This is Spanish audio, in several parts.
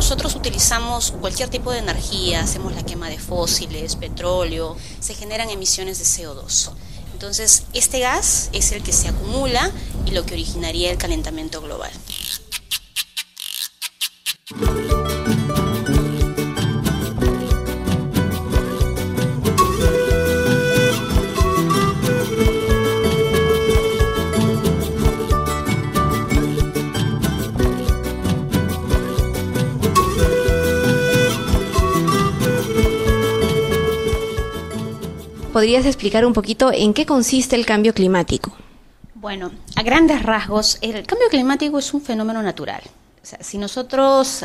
nosotros utilizamos cualquier tipo de energía, hacemos la quema de fósiles, petróleo, se generan emisiones de CO2. Entonces, este gas es el que se acumula y lo que originaría el calentamiento global. ¿Podrías explicar un poquito en qué consiste el cambio climático? Bueno, a grandes rasgos, el cambio climático es un fenómeno natural. O sea, si nosotros,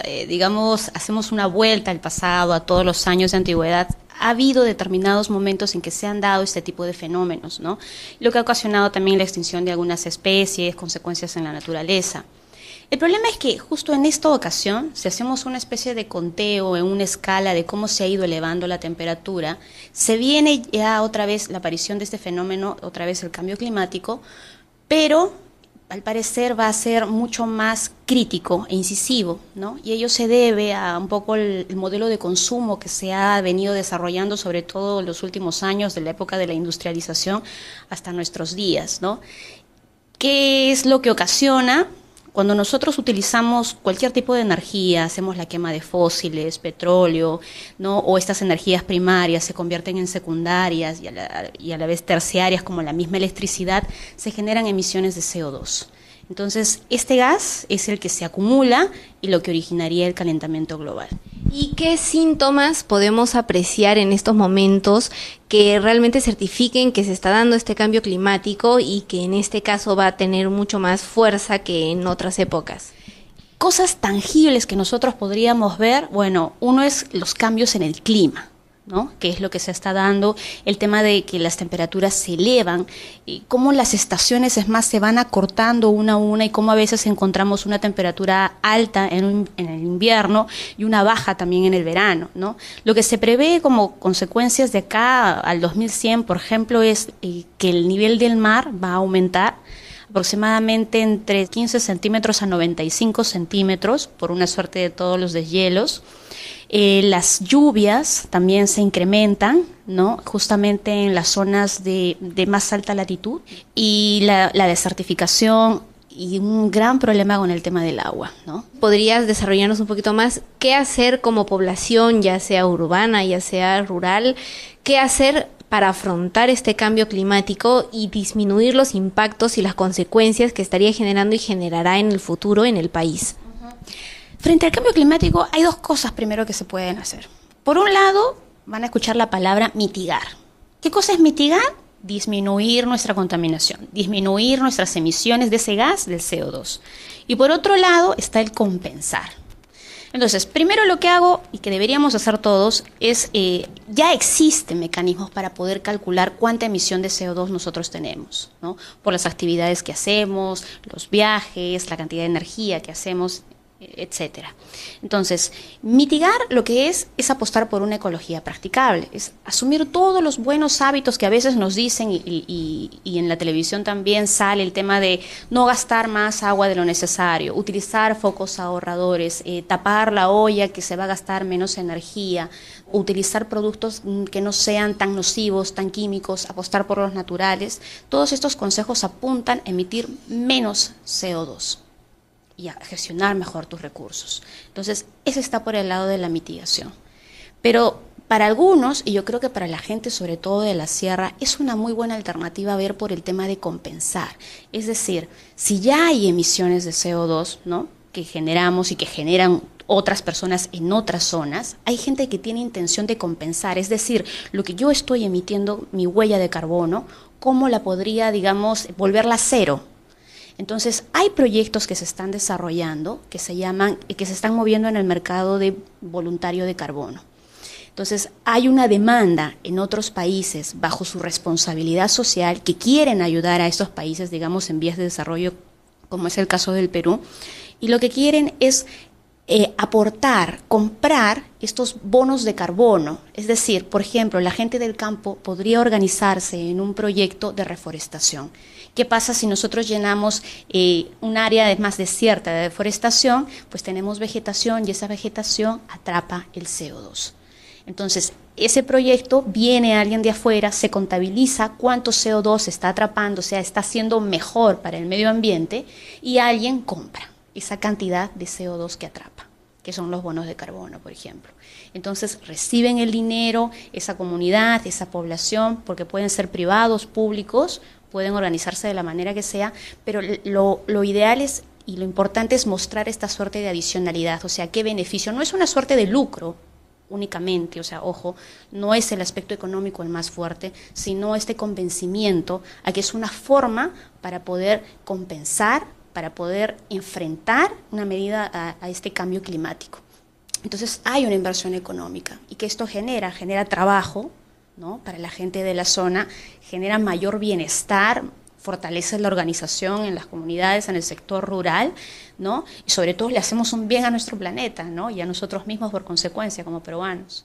hacemos una vuelta al pasado, a todos los años de antigüedad, ha habido determinados momentos en que se han dado este tipo de fenómenos, ¿no? Lo que ha ocasionado también la extinción de algunas especies, consecuencias en la naturaleza. El problema es que justo en esta ocasión, si hacemos una especie de conteo en una escala de cómo se ha ido elevando la temperatura, se viene ya otra vez la aparición de este fenómeno, otra vez el cambio climático, pero al parecer va a ser mucho más crítico e incisivo, ¿no? Y ello se debe a un poco el modelo de consumo que se ha venido desarrollando, sobre todo en los últimos años, de la época de la industrialización hasta nuestros días, ¿no? ¿Qué es lo que ocasiona? Cuando nosotros utilizamos cualquier tipo de energía, hacemos la quema de fósiles, petróleo, ¿no? O estas energías primarias se convierten en secundarias y a la vez terciarias, como la misma electricidad, se generan emisiones de CO2. Entonces, este gas es el que se acumula y lo que originaría el calentamiento global. ¿Y qué síntomas podemos apreciar en estos momentos que realmente certifiquen que se está dando este cambio climático y que en este caso va a tener mucho más fuerza que en otras épocas? Cosas tangibles que nosotros podríamos ver, bueno, uno es los cambios en el clima, ¿no? Que es lo que se está dando, el tema de que las temperaturas se elevan, y cómo las estaciones, es más, se van acortando una a una, y cómo a veces encontramos una temperatura alta en el invierno y una baja también en el verano, ¿no? Lo que se prevé como consecuencias de acá al 2100, por ejemplo, es que el nivel del mar va a aumentar aproximadamente entre 15 centímetros a 95 centímetros por una suerte de todos los deshielos. Las lluvias también se incrementan, ¿no? Justamente en las zonas de más alta latitud, y la desertificación y un gran problema con el tema del agua, ¿no? ¿Podrías desarrollarnos un poquito más qué hacer como población, ya sea urbana, ya sea rural, qué hacer para afrontar este cambio climático y disminuir los impactos y las consecuencias que estaría generando y generará en el futuro en el país? Frente al cambio climático hay dos cosas primero que se pueden hacer. Por un lado, van a escuchar la palabra mitigar. ¿Qué cosa es mitigar? Disminuir nuestra contaminación, disminuir nuestras emisiones de ese gas, del CO2. Y por otro lado está el compensar. Entonces, primero lo que hago, y que deberíamos hacer todos, es, ya existen mecanismos para poder calcular cuánta emisión de CO2 nosotros tenemos, ¿no? Por las actividades que hacemos, los viajes, la cantidad de energía que hacemos, etcétera. Entonces, mitigar lo que es apostar por una ecología practicable, es asumir todos los buenos hábitos que a veces nos dicen, y en la televisión también sale el tema de no gastar más agua de lo necesario, utilizar focos ahorradores, tapar la olla que se va a gastar menos energía, utilizar productos que no sean tan nocivos, tan químicos, apostar por los naturales. Todos estos consejos apuntan a emitir menos CO2 y a gestionar mejor tus recursos. Entonces, ese está por el lado de la mitigación. Pero para algunos, y yo creo que para la gente sobre todo de la sierra, es una muy buena alternativa ver por el tema de compensar. Es decir, si ya hay emisiones de CO2, ¿no?, que generamos y que generan otras personas en otras zonas, hay gente que tiene intención de compensar, es decir, lo que yo estoy emitiendo, mi huella de carbono, ¿cómo la podría, digamos, volverla a cero? Entonces, hay proyectos que se están desarrollando, que se están moviendo en el mercado de voluntario de carbono. Entonces, hay una demanda en otros países, bajo su responsabilidad social, que quieren ayudar a estos países, digamos, en vías de desarrollo, como es el caso del Perú, y lo que quieren es aportar, comprar estos bonos de carbono. Es decir, por ejemplo, la gente del campo podría organizarse en un proyecto de reforestación. ¿Qué pasa si nosotros llenamos un área más desierta de deforestación? Pues tenemos vegetación y esa vegetación atrapa el CO2. Entonces, ese proyecto viene alguien de afuera, se contabiliza cuánto CO2 está atrapando, o sea, está siendo mejor para el medio ambiente y alguien compra esa cantidad de CO2 que atrapa, que son los bonos de carbono, por ejemplo. Entonces reciben el dinero, esa comunidad, esa población, porque pueden ser privados, públicos, pueden organizarse de la manera que sea, pero lo ideal es, y lo importante es mostrar esta suerte de adicionalidad, o sea, qué beneficio. No es una suerte de lucro únicamente, o sea, ojo, no es el aspecto económico el más fuerte, sino este convencimiento a que es una forma para poder compensar, para poder enfrentar una medida a este cambio climático. Entonces hay una inversión económica y que esto genera trabajo, ¿no?, para la gente de la zona, genera mayor bienestar, fortalece la organización en las comunidades, en el sector rural, ¿no? Y sobre todo le hacemos un bien a nuestro planeta, ¿no?, y a nosotros mismos por consecuencia como peruanos.